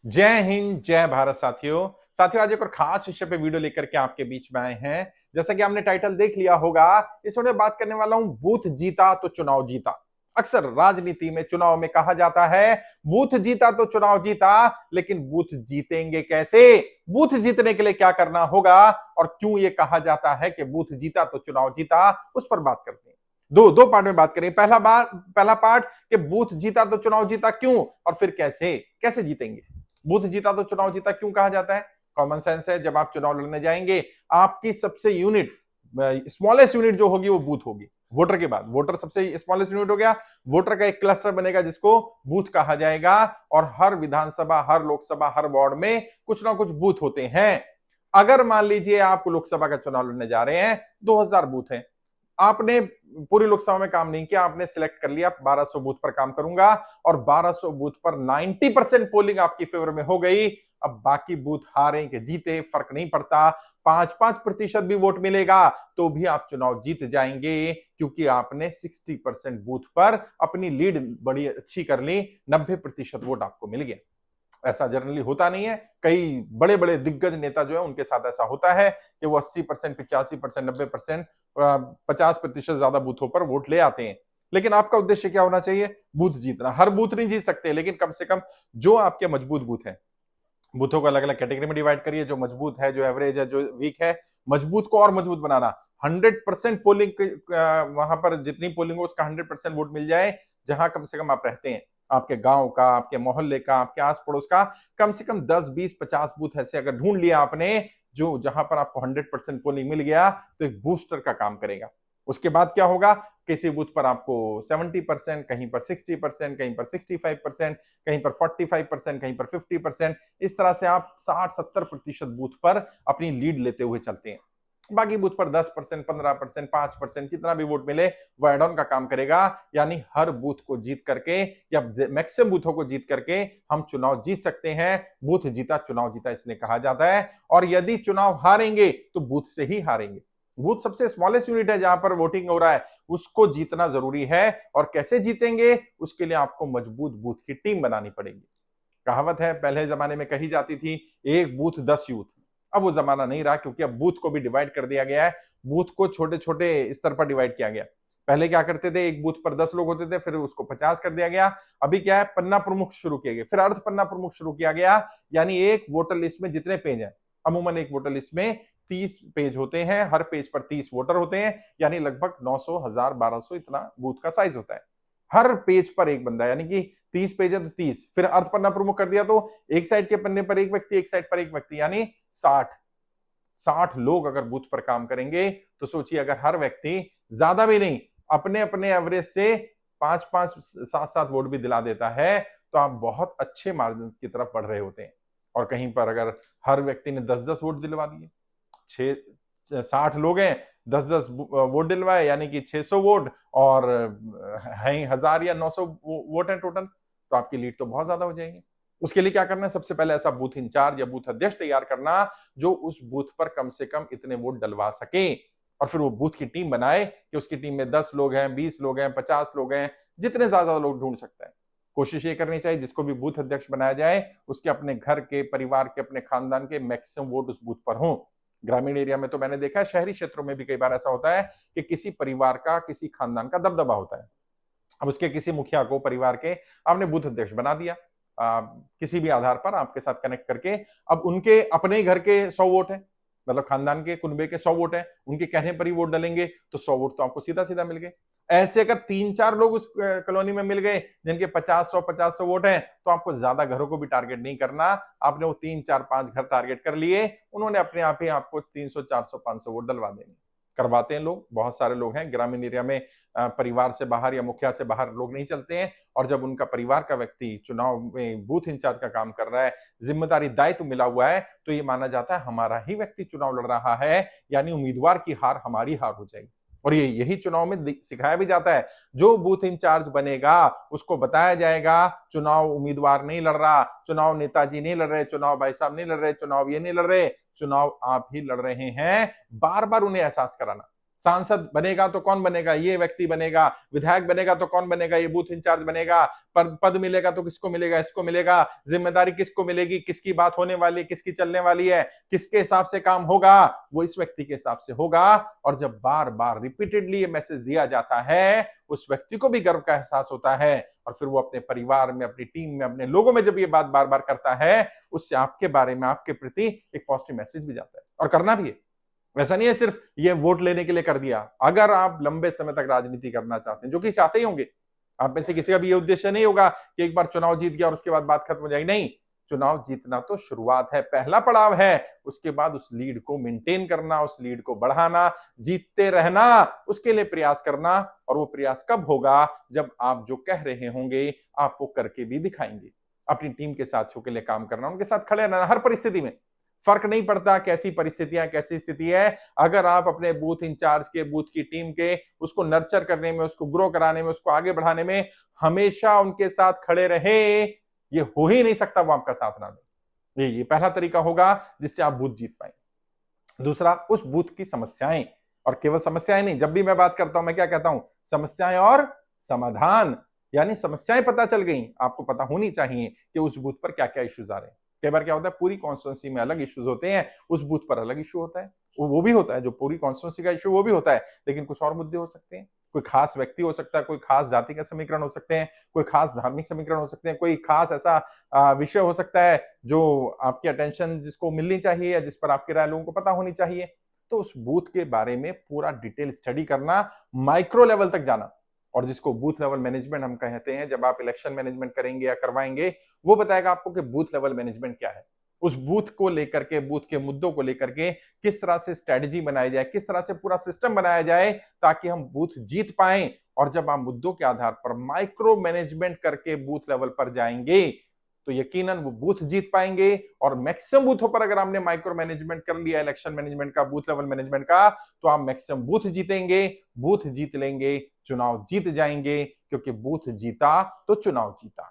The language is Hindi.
जय हिंद, जय भारत साथियों। आज एक और खास विषय पे वीडियो लेकर के आपके बीच में आए हैं। जैसा कि आपने टाइटल देख लिया होगा, इस वीडियो में बात करने वाला हूं बूथ जीता तो चुनाव जीता। अक्सर राजनीति में चुनाव में कहा जाता है बूथ जीता तो चुनाव जीता, लेकिन बूथ जीतेंगे कैसे? बूथ जीतने के लिए क्या करना होगा और क्यों ये कहा जाता है कि बूथ जीता तो चुनाव जीता, उस पर बात करते हैं। दो दो पार्ट में बात करें। पहला पार्ट कि बूथ जीता तो चुनाव जीता क्यों, और फिर कैसे कैसे जीतेंगे। बूथ जीता तो चुनाव जीता क्यों कहा जाता है? कॉमन सेंस है, जब आप चुनाव लड़ने जाएंगे आपकी सबसे यूनिट, स्मॉलेस्ट यूनिट जो होगी वो बूथ होगी। वोटर के बाद वोटर सबसे स्मॉलेस्ट यूनिट हो गया। वोटर का एक क्लस्टर बनेगा जिसको बूथ कहा जाएगा, और हर विधानसभा, हर लोकसभा, हर वार्ड में कुछ ना कुछ बूथ होते हैं। अगर मान लीजिए आप लोकसभा का चुनाव लड़ने जा रहे हैं, 2000 बूथ हैं, आपने पूरी लोकसभा में काम नहीं किया, आपने सिलेक्ट कर लिया 1200 बूथ पर काम करूंगा, और 1200 बूथ पर 90% पोलिंग आपकी फेवर में हो गई। अब बाकी बूथ हारे कि जीते फर्क नहीं पड़ता, 5-5% भी वोट मिलेगा तो भी आप चुनाव जीत जाएंगे, क्योंकि आपने 60% बूथ पर अपनी लीड बड़ी अच्छी कर ली, 90% वोट आपको मिल गया। ऐसा जनरली होता नहीं है। कई बड़े बड़े दिग्गज नेता जो है उनके साथ ऐसा होता है कि वो 80%, 85%, 90%, 50% ज्यादा बूथों पर वोट ले आते हैं। लेकिन आपका उद्देश्य क्या होना चाहिए? बूथ जीतना। हर बूथ नहीं जीत सकते, लेकिन कम से कम जो आपके मजबूत बूथ है, बूथों को अलग अलग कैटेगरी में डिवाइड करिए। जो मजबूत है, जो एवरेज है, जो वीक है, मजबूत को और मजबूत बनाना। 100% पोलिंग, वहां पर जितनी पोलिंग हो उसका 100% वोट मिल जाए, जहां कम से कम आप रहते हैं। आपके गांव का, आपके मोहल्ले का, आपके आस पड़ोस का कम से कम 10, 20, 50 बूथ ऐसे अगर ढूंढ लिया आपने, जो जहां पर आपको 100% पोलिंग मिल गया, तो एक बूस्टर का काम करेगा। उसके बाद क्या होगा? किसी बूथ पर आपको 70%, कहीं पर 60%, कहीं पर 65%, कहीं पर 45%, कहीं पर 50%, इस तरह से आप 60-70% बूथ पर अपनी लीड लेते हुए चलते हैं। बाकी बूथ पर 10%, 15%, 5%, कितना भी वोट मिले वो एड ऑन का काम करेगा। यानी हर बूथ को जीत करके या मैक्सिमम बूथों को जीत करके हम चुनाव जीत सकते हैं। बूथ जीता चुनाव जीता इसलिए कहा जाता है। और यदि चुनाव हारेंगे तो बूथ से ही हारेंगे। बूथ सबसे स्मॉलेस्ट यूनिट है जहां पर वोटिंग हो रहा है, उसको जीतना जरूरी है। और कैसे जीतेंगे? उसके लिए आपको मजबूत बूथ की टीम बनानी पड़ेगी। कहावत है, पहले जमाने में कही जाती थी, एक बूथ 10 यूथ। अब वो जमाना नहीं रहा, क्योंकि अब बूथ को भी डिवाइड कर दिया गया है। बूथ को छोटे छोटे स्तर पर डिवाइड किया गया। पहले क्या करते थे, एक बूथ पर 10 लोग होते थे, फिर उसको 50 कर दिया गया। अभी क्या है, पन्ना प्रमुख शुरू किए गए, फिर अर्ध पन्ना प्रमुख शुरू किया गया। यानी एक वोटर लिस्ट में जितने पेज हैं, अमूमन एक वोटर लिस्ट में 30 पेज होते हैं, हर पेज पर 30 वोटर होते हैं, यानी लगभग 900, 1000, 1200 इतना बूथ का साइज होता है। हर पेज पर एक बंदा, यानी कि 30 पेज है तो 30, फिर अर्ध पन्ना प्रमुख कर दिया तो एक साइड के पन्ने पर एक व्यक्ति, एक साइड पर एक व्यक्ति, यानी 60 लोग अगर बूथ पर काम करेंगे, तो सोचिए अगर हर व्यक्ति, ज्यादा भी नहीं, अपने अपने एवरेज से 5-5, 7-7 वोट भी दिला देता है, तो आप बहुत अच्छे मार्जिन की तरफ बढ़ रहे होते हैं। और कहीं पर अगर हर व्यक्ति ने 10-10 वोट दिलवा दिए, 60 लोग हैं, 10-10 वोट दिलवाए, यानी कि 600 वोट, और है 1000 या 900 वोट है टोटल, तो आपकी लीड तो बहुत ज्यादा हो जाएगी। उसके लिए क्या करना है? सबसे पहले ऐसा बूथ इंचार्ज या बूथ अध्यक्ष तैयार करना जो उस बूथ पर कम से कम इतने वोट डलवा सके। और फिर वो बूथ की टीम बनाए कि उसकी टीम में 10 लोग हैं, 20 लोग हैं, 50 लोग हैं, जितने ज्यादा लोग ढूंढ सकता है। कोशिश ये करनी चाहिए जिसको भी बूथ अध्यक्ष बनाया जाए, उसके अपने घर के, परिवार के, अपने खानदान के मैक्सिमम वोट उस बूथ पर हों। ग्रामीण एरिया में तो मैंने देखा है, शहरी क्षेत्रों में भी कई बार ऐसा होता है कि किसी परिवार का, किसी खानदान का दबदबा होता है। अब उसके किसी मुखिया को परिवार के आपने बूथ अध्यक्ष बना दिया, किसी भी आधार पर आपके साथ कनेक्ट करके। अब उनके अपने ही घर के 100 वोट है, मतलब खानदान के, कुनबे के 100 वोट है, उनके कहने पर ही वोट डालेंगे, तो 100 वोट तो आपको सीधा सीधा मिल गए। ऐसे अगर 3-4 लोग उस कॉलोनी में मिल गए जिनके 50-100 वोट हैं, तो आपको ज्यादा घरों को भी टारगेट नहीं करना। आपने वो 3-4-5 घर टारगेट कर लिए, उन्होंने अपने आप ही आपको 300, 400, 500 वोट डलवा देंगे। करवाते हैं लोग, बहुत सारे लोग हैं ग्रामीण एरिया में, परिवार से बाहर या मुखिया से बाहर लोग नहीं चलते हैं। और जब उनका परिवार का व्यक्ति चुनाव में बूथ इंचार्ज का काम कर रहा है, जिम्मेदारी, दायित्व मिला हुआ है, तो ये माना जाता है हमारा ही व्यक्ति चुनाव लड़ रहा है, यानी उम्मीदवार की हार हमारी हार हो जाएगी। और ये यही चुनाव में सिखाया भी जाता है। जो बूथ इंचार्ज बनेगा उसको बताया जाएगा, चुनाव उम्मीदवार नहीं लड़ रहा, चुनाव नेताजी नहीं लड़ रहे, चुनाव भाई साहब नहीं लड़ रहे, चुनाव ये नहीं लड़ रहे, चुनाव आप ही लड़ रहे हैं। बार बार उन्हें एहसास कराना, सांसद बनेगा तो कौन बनेगा, ये व्यक्ति बनेगा। विधायक बनेगा तो कौन बनेगा, ये बूथ इंचार्ज बनेगा। पद मिलेगा तो किसको मिलेगा, इसको मिलेगा। जिम्मेदारी किसको मिलेगी, किसकी बात होने वाली है, किसकी चलने वाली है, किसके हिसाब से काम होगा, वो इस व्यक्ति के हिसाब से होगा। और जब बार बार रिपीटेडली ये मैसेज दिया जाता है, उस व्यक्ति को भी गर्व का एहसास होता है। और फिर वो अपने परिवार में, अपनी टीम में, अपने लोगों में जब ये बात बार बार करता है, उससे आपके बारे में, आपके प्रति एक पॉजिटिव मैसेज भी जाता है। और करना भी है, वैसा नहीं है सिर्फ ये वोट लेने के लिए कर दिया। अगर आप लंबे समय तक राजनीति करना चाहते हैं, जो कि चाहते ही होंगे, आप में से किसी का भी ये उद्देश्य नहीं होगा कि एक बार चुनाव जीत गया और उसके बाद बात खत्म हो जाएगी। नहीं, चुनाव जीतना तो शुरुआत है, पहला पड़ाव है। उसके बाद उस लीड को मेंटेन करना, उस लीड को बढ़ाना, जीतते रहना, उसके लिए प्रयास करना। और वो प्रयास कब होगा, जब आप जो कह रहे होंगे आप वो करके भी दिखाएंगे। अपनी टीम के साथियों के लिए काम करना, उनके साथ खड़े रहना हर परिस्थिति में। फर्क नहीं पड़ता कैसी परिस्थितियां, कैसी स्थिति है, अगर आप अपने बूथ इंचार्ज के, बूथ की टीम के, उसको नर्चर करने में, उसको ग्रो कराने में, उसको आगे बढ़ाने में हमेशा उनके साथ खड़े रहे, ये हो ही नहीं सकता वो आपका साथ ना दे। ये पहला तरीका होगा जिससे आप बूथ जीत पाएंगे। दूसरा, उस बूथ की समस्याएं, और केवल समस्याएं नहीं, जब भी मैं बात करता हूं मैं क्या कहता हूं, समस्याएं और समाधान। यानी समस्याएं पता चल गई, आपको पता होनी चाहिए कि उस बूथ पर क्या क्या इश्यूज आ रहे हैं। कई बार क्या होता है, पूरी कॉन्स्टिट्यूंसी में अलग इश्यूज होते हैं, उस बूथ पर अलग इशू होता है। वो भी होता है, जो पूरी कॉन्स्टिट्यूंसी का इशू वो भी होता है, लेकिन कुछ और मुद्दे हो सकते हैं। कोई खास व्यक्ति हो सकता है, कोई खास जाति का समीकरण हो सकते हैं, कोई खास धार्मिक समीकरण हो सकते हैं, कोई खास ऐसा विषय हो सकता है जो आपकी अटेंशन जिसको मिलनी चाहिए, या जिस पर आपकी राय लोगों को पता होनी चाहिए। तो उस बूथ के बारे में पूरा डिटेल स्टडी करना, माइक्रो लेवल तक जाना। और जिसको बूथ लेवल मैनेजमेंट हम कहते हैं, जब आप इलेक्शन मैनेजमेंट करेंगे या करवाएंगे, वो बताएगा आपको कि बूथ लेवल मैनेजमेंट क्या है। उस बूथ को लेकर के, बूथ के मुद्दों को लेकर के किस तरह से स्ट्रेटजी बनाई जाए, किस तरह से पूरा सिस्टम बनाया जाए ताकि हम बूथ जीत पाएं। और जब आप मुद्दों के आधार पर माइक्रो मैनेजमेंट करके बूथ लेवल पर जाएंगे, तो यकीनन वो बूथ जीत पाएंगे। और मैक्सिमम बूथों पर अगर आपने माइक्रो मैनेजमेंट कर लिया, इलेक्शन मैनेजमेंट का, बूथ लेवल मैनेजमेंट का, तो आप मैक्सिमम बूथ जीतेंगे, बूथ जीत लेंगे, चुनाव जीत जाएंगे, क्योंकि बूथ जीता तो चुनाव जीता।